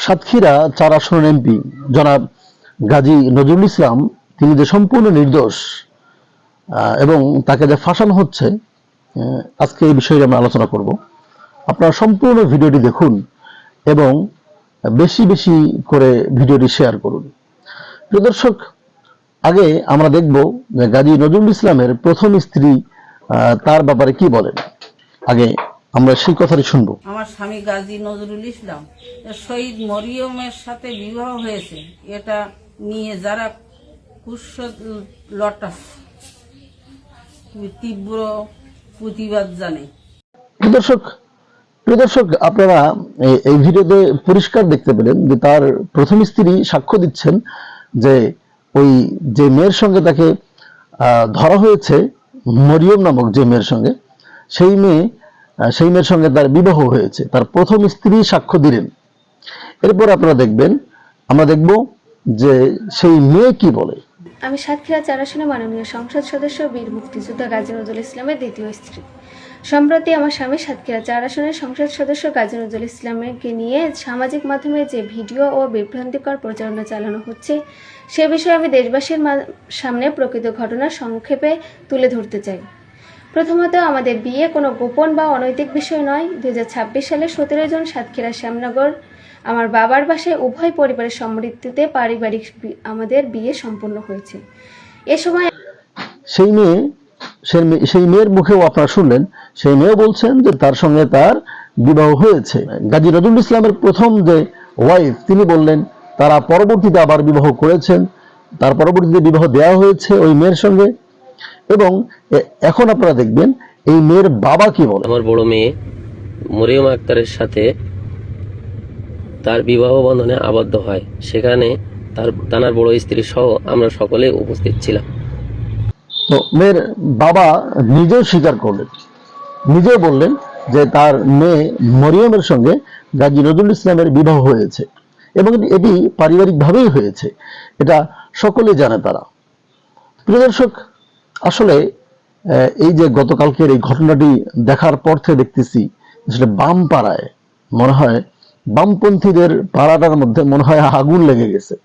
সাতক্ষীরা 4 আসনের এমপি জনাব গাজী নজরুল ইসলাম তিনি যে সম্পূর্ণ নির্দোষ এবং তাকে যে ফাঁসানো হচ্ছে, আজকে এই বিষয়ে আমরা আলোচনা করব। আপনারা সম্পূর্ণ ভিডিওটি দেখুন এবং বেশি বেশি করে ভিডিওটি শেয়ার করুন। প্রিয় দর্শক, আগে আমরা দেখব যে গাজী নজরুল ইসলামের প্রথম স্ত্রী তার ব্যাপারে কি বলেন। আগে আমরা সেই কথাটি শুনবো। আমার স্বামী গাজী নজরুল ইসলাম শহীদ মরিয়মের সাথে বিবাহ হয়েছে, এটা নিয়ে যারা লটাচ্ছে তীব্র প্রতিবাদ জানাই। প্রিয় দর্শক, আপনারা এই ভিডিওতে পরিষ্কার দেখতে পেলেন যে তার প্রথম স্ত্রী সাক্ষ্য দিচ্ছেন যে ওই যে মেয়ের সঙ্গে তাকে ধরা হয়েছে, মরিয়ম নামক যে মেয়ের সঙ্গে, সেই মেয়ের সঙ্গে তার বিবাহ হয়েছে। তার প্রথম স্ত্রী সাক্ষ্য দিলেন। এরপর আপনারা দেখবেন, আমরা দেখব যে সেই মেয়ে কি বলে। আমি সাতক্ষীরা 4 আসনে মাননীয় সংসদ সদস্য বীর মুক্তিযোদ্ধা গাজী নজরুল ইসলামের দ্বিতীয় স্ত্রী। সম্প্রতি আমার স্বামী সাতক্ষীরা 4 আসনের সংসদ সদস্য গাজী নজরুল ইসলামকে নিয়ে সামাজিক মাধ্যমে যে ভিডিও ও বিভ্রান্তিকর প্রচারণা চালানো হচ্ছে, সে বিষয়ে আমি দেশবাসীর সামনে প্রকৃত ঘটনা সংক্ষেপে তুলে ধরতে চাই। প্রথমত, আমাদের বিয়ে কোনো গোপন বা অনৈতিক বিষয় নয়। 2026 সালের 17 জুন সাতক্ষীরা শ্যামনগর আমার বাবার বাসায় উভয় পরিবারের সম্মতিতে পারিবারিক আমাদের বিয়ে সম্পন্ন হয়েছে। এ সময় সেই মেয়ের মুখেও আপনারা শুনলেন, সেই মেয়ে বলছেন যে তার সঙ্গে তার বিবাহ হয়েছে। গাজী নজরুল ইসলামের প্রথম যে ওয়াইফ তিনি বললেন তারা পরবর্তীতে আবার বিবাহ করেছেন, তার পরবর্তীতে বিবাহ দেওয়া হয়েছে ওই মেয়ের সঙ্গে। এবং এখন আপনারা দেখবেন এই মেয়ের বাবা কি বলে। আমার বড় মেয়ে মরিয়ম আক্তারের সাথে তার বিবাহ বন্ধনে আবদ্ধ হয়, সেখানে তার বড় স্ত্রী সহ আমরা সকলে উপস্থিত ছিলাম। তো মেয়ের বাবা নিজেও স্বীকার করলেন, নিজেও বললেন যে তার মেয়ে মরিয়মের সঙ্গে গাজী নজরুল ইসলামের বিবাহ হয়েছে এবং এটি পারিবারিকভাবেই হয়েছে, এটা সকলে জানে তারা। প্রিয় দর্শক, আসলে এই যে গতকালকের এই ঘটনাটি দেখার পর থেকে দেখতেছি আসলে বাম পাড়ায় মনে হয় বামপন্থীদের পাড়াটার মধ্যে মনে হয় আগুন লেগে গেছে।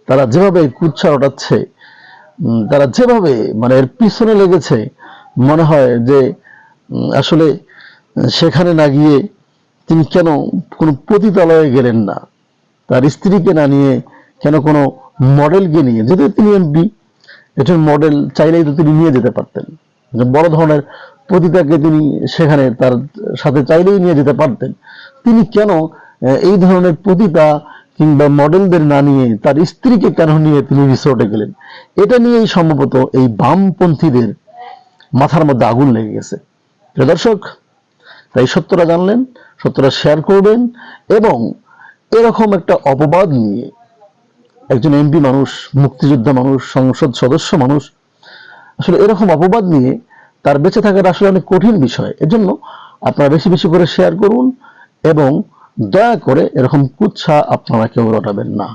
তারা যেভাবে কুৎসা রটাচ্ছে, তারা যেভাবে মানে এর পিছনে লেগেছে, মনে হয় যে আসলে সেখানে না গিয়ে তিনি কেন কোনো পতিতালয়ে গেলেন না, তার স্ত্রীকে না নিয়ে কেন কোনো মডেলকে নিয়ে, যেহেতু তিনি এমপি, এটার মডেল চাইলেই তো তিনি নিয়ে যেতে পারতেন। বড় ধরনের পতিতাকে তিনি সেখানে তার সাথে চাইলেই নিয়ে যেতে পারতেন। তিনি কেন এই ধরনের পতিতা কিংবা মডেলদের না নিয়ে তার স্ত্রীকে কেন নিয়ে তিনি রিসোর্টে গেলেন? এটা নিয়েই সম্ভবত এই বামপন্থীদের মাথার মধ্যে আগুন লেগে গেছে। দর্শক, তাই সত্যটা জানলেন, সত্যটা শেয়ার করবেন এবং এরকম একটা অপবাদ নিয়ে একজন এমপি মানুষ, মুক্তিযোদ্ধা মানুষ, সংসদ সদস্য মানুষ, আসলে এরকম অপবাদ নিয়ে তার বেঁচে থাকাটা আসলে অনেক কঠিন বিষয়। এজন্য আপনারা বেশি বেশি করে শেয়ার করুন এবং দয়া করে এরকম কুৎসা আপনারা কেউ রটাবেন না।